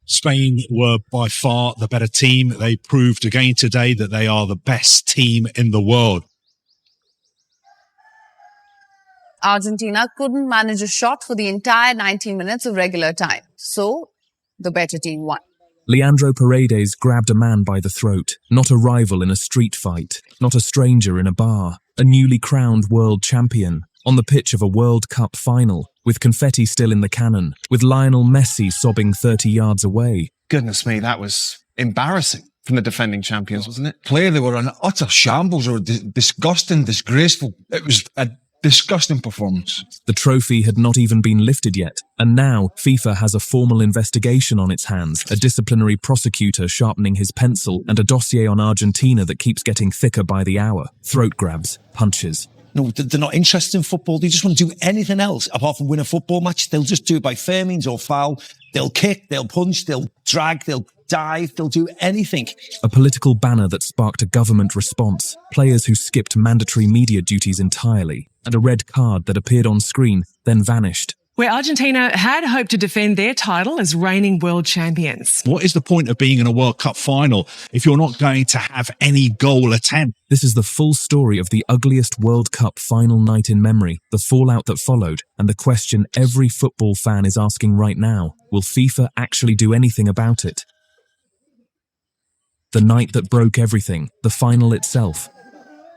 Spain were by far the better team. They proved again today that they are the best team in the world. Argentina couldn't manage a shot for the entire 90 minutes of regular time, so the better team won. Leandro Paredes grabbed a man by the throat, not a rival in a street fight, not a stranger in a bar, a newly crowned world champion, on the pitch of a World Cup final, with confetti still in the cannon, with Lionel Messi sobbing 30 yards away. Goodness me, that was embarrassing from the defending champions, wasn't it? Clearly, were an utter shambles or disgusting, disgraceful. It was a disgusting performance. The trophy had not even been lifted yet, and now FIFA has a formal investigation on its hands, a disciplinary prosecutor sharpening his pencil, and a dossier on Argentina that keeps getting thicker by the hour. Throat grabs, punches. No, they're not interested in football. They just want to do anything else apart from win a football match. They'll just do it by fair means or foul. They'll kick, they'll punch, they'll drag, they'll dive, they'll do anything. A political banner that sparked a government response, players who skipped mandatory media duties entirely, and a red card that appeared on screen, then vanished. Where Argentina had hoped to defend their title as reigning world champions. What is the point of being in a World Cup final if you're not going to have any goal attempt? This is the full story of the ugliest World Cup final night in memory, the fallout that followed, and the question every football fan is asking right now: will FIFA actually do anything about it? The night that broke everything, the final itself.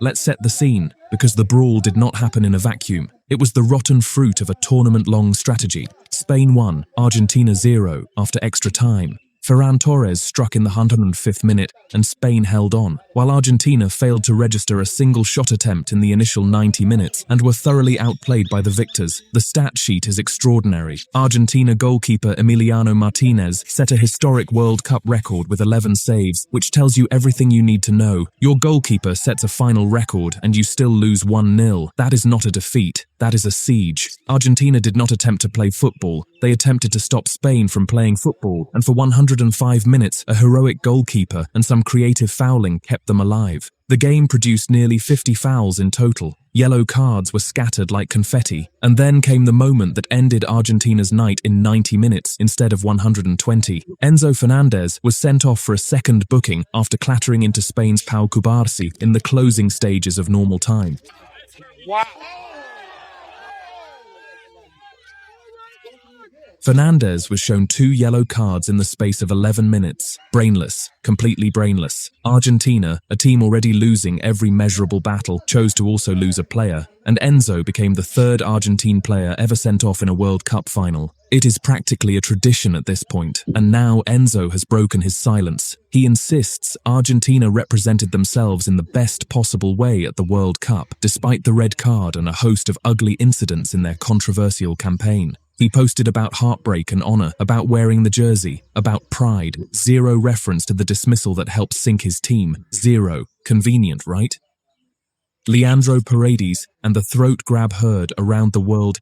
Let's set the scene, because the brawl did not happen in a vacuum. It was the rotten fruit of a tournament-long strategy. Spain won, Argentina 0 after extra time. Ferran Torres struck in the 105th minute and Spain held on, while Argentina failed to register a single shot attempt in the initial 90 minutes and were thoroughly outplayed by the victors. The stat sheet is extraordinary. Argentina goalkeeper Emiliano Martinez set a historic World Cup record with 11 saves, which tells you everything you need to know. Your goalkeeper sets a final record and you still lose 1-0. That is not a defeat. That is a siege. Argentina did not attempt to play football. They attempted to stop Spain from playing football, and for 105 minutes, a heroic goalkeeper and some creative fouling kept them alive. The game produced nearly 50 fouls in total. Yellow cards were scattered like confetti, and then came the moment that ended Argentina's night in 90 minutes instead of 120. Enzo Fernandez was sent off for a second booking after clattering into Spain's Pau Cubarsí in the closing stages of normal time. Wow. Fernandez was shown 2 yellow cards in the space of 11 minutes. Brainless, completely brainless. Argentina, a team already losing every measurable battle, chose to also lose a player, and Enzo became the 3rd Argentine player ever sent off in a World Cup final. It is practically a tradition at this point, and now Enzo has broken his silence. He insists Argentina represented themselves in the best possible way at the World Cup, despite the red card and a host of ugly incidents in their controversial campaign. He posted about heartbreak and honor, about wearing the jersey, about pride. 0 reference to the dismissal that helped sink his team. 0. Convenient, right? Leandro Paredes and the throat grab heard around the world.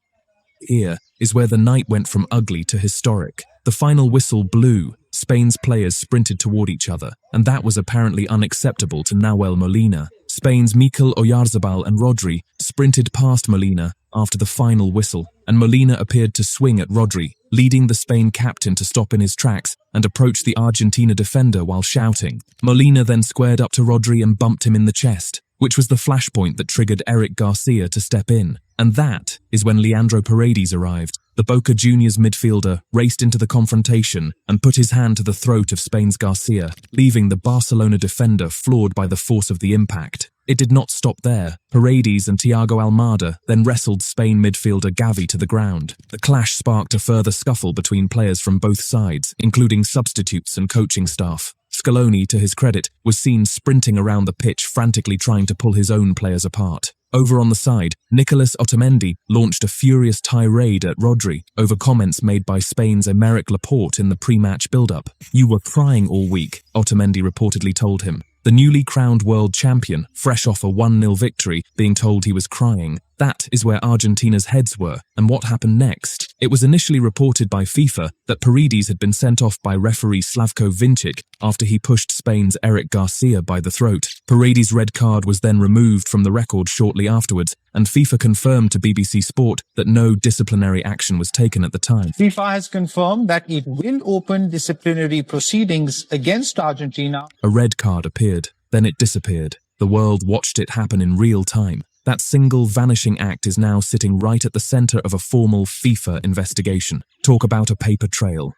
Here is where the night went from ugly to historic. The final whistle blew. Spain's players sprinted toward each other, and that was apparently unacceptable to Nahuel Molina. Spain's Mikel Oyarzabal and Rodri sprinted past Molina after the final whistle, and Molina appeared to swing at Rodri, leading the Spain captain to stop in his tracks and approach the Argentina defender while shouting. Molina then squared up to Rodri and bumped him in the chest, which was the flashpoint that triggered Eric Garcia to step in. And that is when Leandro Paredes arrived. The Boca Juniors midfielder raced into the confrontation and put his hand to the throat of Spain's Garcia, leaving the Barcelona defender floored by the force of the impact. It did not stop there. Paredes and Thiago Almada then wrestled Spain midfielder Gavi to the ground. The clash sparked a further scuffle between players from both sides, including substitutes and coaching staff. Scaloni, to his credit, was seen sprinting around the pitch frantically trying to pull his own players apart. Over on the side, Nicolas Otamendi launched a furious tirade at Rodri over comments made by Spain's Aymeric Laporte in the pre-match build-up. "You were crying all week," Otamendi reportedly told him. The newly crowned world champion, fresh off a 1-0 victory, being told he was crying. That is where Argentina's heads were, and what happened next. It was initially reported by FIFA that Paredes had been sent off by referee Slavko Vincic after he pushed Spain's Eric Garcia by the throat. Paredes' red card was then removed from the record shortly afterwards, and FIFA confirmed to BBC Sport that no disciplinary action was taken at the time. FIFA has confirmed that it will open disciplinary proceedings against Argentina. A red card appeared, then it disappeared. The world watched it happen in real time. That single vanishing act is now sitting right at the center of a formal FIFA investigation. Talk about a paper trail.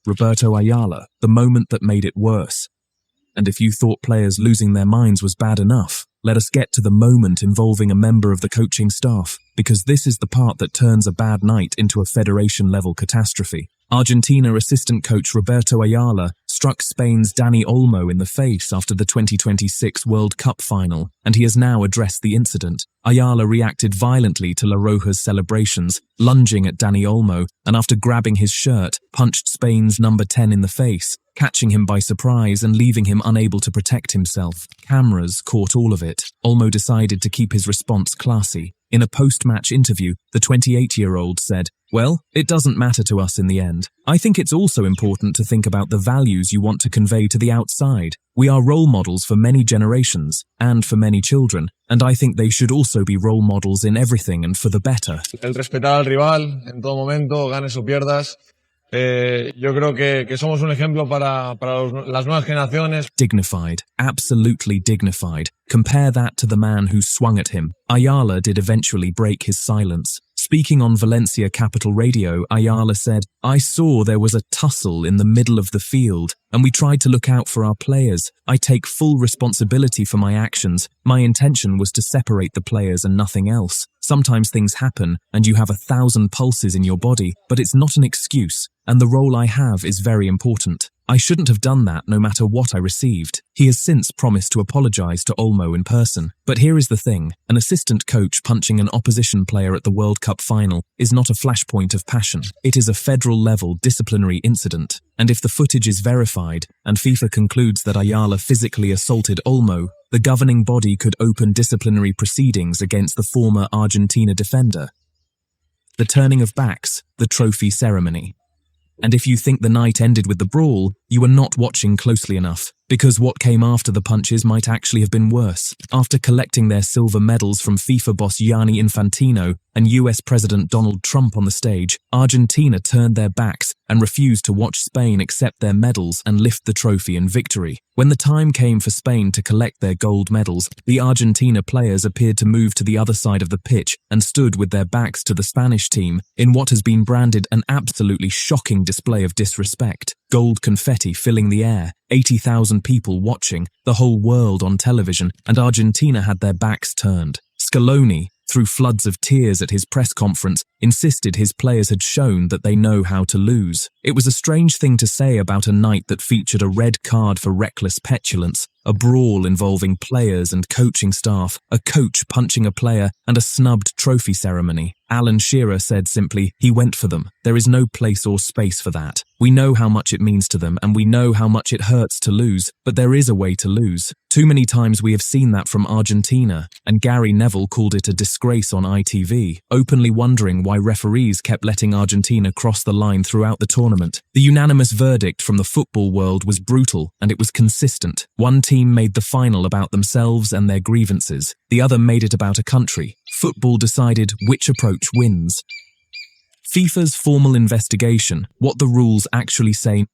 Roberto Ayala, the moment that made it worse. And if you thought players losing their minds was bad enough, let us get to the moment involving a member of the coaching staff, because this is the part that turns a bad night into a federation-level catastrophe. Argentina assistant coach Roberto Ayala struck Spain's Dani Olmo in the face after the 2026 World Cup final, and he has now addressed the incident. Ayala reacted violently to La Roja's celebrations, lunging at Dani Olmo, and after grabbing his shirt, punched Spain's number 10 in the face, catching him by surprise and leaving him unable to protect himself. Cameras caught all of it. Olmo decided to keep his response classy. In a post-match interview, the 28-year-old said, "Well, it doesn't matter to us in the end. I think it's also important to think about the values you want to convey to the outside. We are role models for many generations and for many children, and I think they should also be role models in everything and for the better." El respetar al rival en todo momento, ganes o pierdas. Yo creo que somos un ejemplo para las nuevas generaciones. Dignified, absolutely dignified. Compare that to the man who swung at him. Ayala did eventually break his silence. Speaking on Valencia Capital Radio, Ayala said, "I saw there was a tussle in the middle of the field, and we tried to look out for our players. I take full responsibility for my actions. My intention was to separate the players and nothing else. Sometimes things happen, and you have 1,000 pulses in your body, but it's not an excuse, and the role I have is very important. I shouldn't have done that no matter what I received." He has since promised to apologize to Olmo in person. But here is the thing, an assistant coach punching an opposition player at the World Cup final is not a flashpoint of passion. It is a federal-level disciplinary incident. And if the footage is verified, and FIFA concludes that Ayala physically assaulted Olmo, the governing body could open disciplinary proceedings against the former Argentina defender. The turning of backs, the trophy ceremony. And if you think the night ended with the brawl, you are not watching closely enough, because what came after the punches might actually have been worse. After collecting their silver medals from FIFA boss Gianni Infantino and US President Donald Trump on the stage, Argentina turned their backs and refused to watch Spain accept their medals and lift the trophy in victory. When the time came for Spain to collect their gold medals, the Argentina players appeared to move to the other side of the pitch and stood with their backs to the Spanish team in what has been branded an absolutely shocking display of disrespect. Gold confetti filling the air, 80,000 people watching, the whole world on television, and Argentina had their backs turned. Scaloni, through floods of tears at his press conference, insisted his players had shown that they know how to lose. It was a strange thing to say about a night that featured a red card for reckless petulance, a brawl involving players and coaching staff, a coach punching a player, and a snubbed trophy ceremony. Alan Shearer said simply, "He went for them. There is no place or space for that. We know how much it means to them, and we know how much it hurts to lose, but there is a way to lose. Too many times we have seen that from Argentina," and Gary Neville called it a disgrace on ITV, openly wondering why referees kept letting Argentina cross the line throughout the tournament. The unanimous verdict from the football world was brutal, and it was consistent. One team made the final about themselves and their grievances. The other made it about a country. Football decided which approach wins. FIFA's formal investigation, what the rules actually say.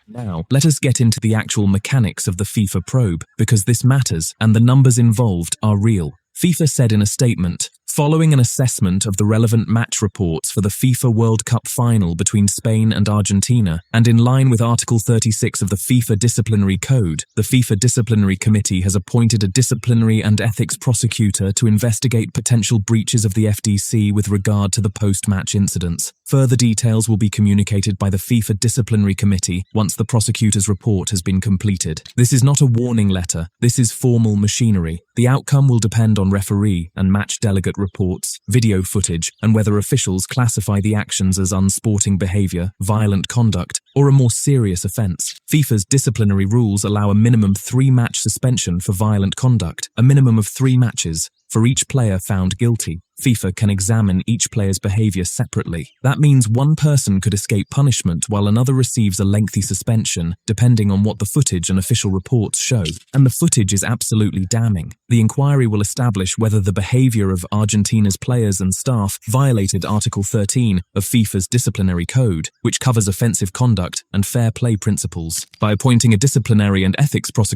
Now, let us get into the actual mechanics of the FIFA probe, because this matters and the numbers involved are real. FIFA said in a statement, "Following an assessment of the relevant match reports for the FIFA World Cup final between Spain and Argentina, and in line with Article 36 of the FIFA Disciplinary Code, the FIFA Disciplinary Committee has appointed a disciplinary and ethics prosecutor to investigate potential breaches of the FDC with regard to the post-match incidents. Further details will be communicated by the FIFA Disciplinary Committee once the prosecutor's report has been completed. This is not a warning letter, this is formal machinery. The outcome will depend on referee and match delegate reports, video footage, and whether officials classify the actions as unsporting behaviour, violent conduct, or a more serious offence. FIFA's disciplinary rules allow a minimum 3-match suspension for violent conduct, a minimum of 3 matches. For each player found guilty, FIFA can examine each player's behavior separately. That means one person could escape punishment while another receives a lengthy suspension, depending on what the footage and official reports show. And the footage is absolutely damning. The inquiry will establish whether the behavior of Argentina's players and staff violated Article 13 of FIFA's disciplinary code, which covers offensive conduct and fair play principles. By appointing a disciplinary and ethics prosecutor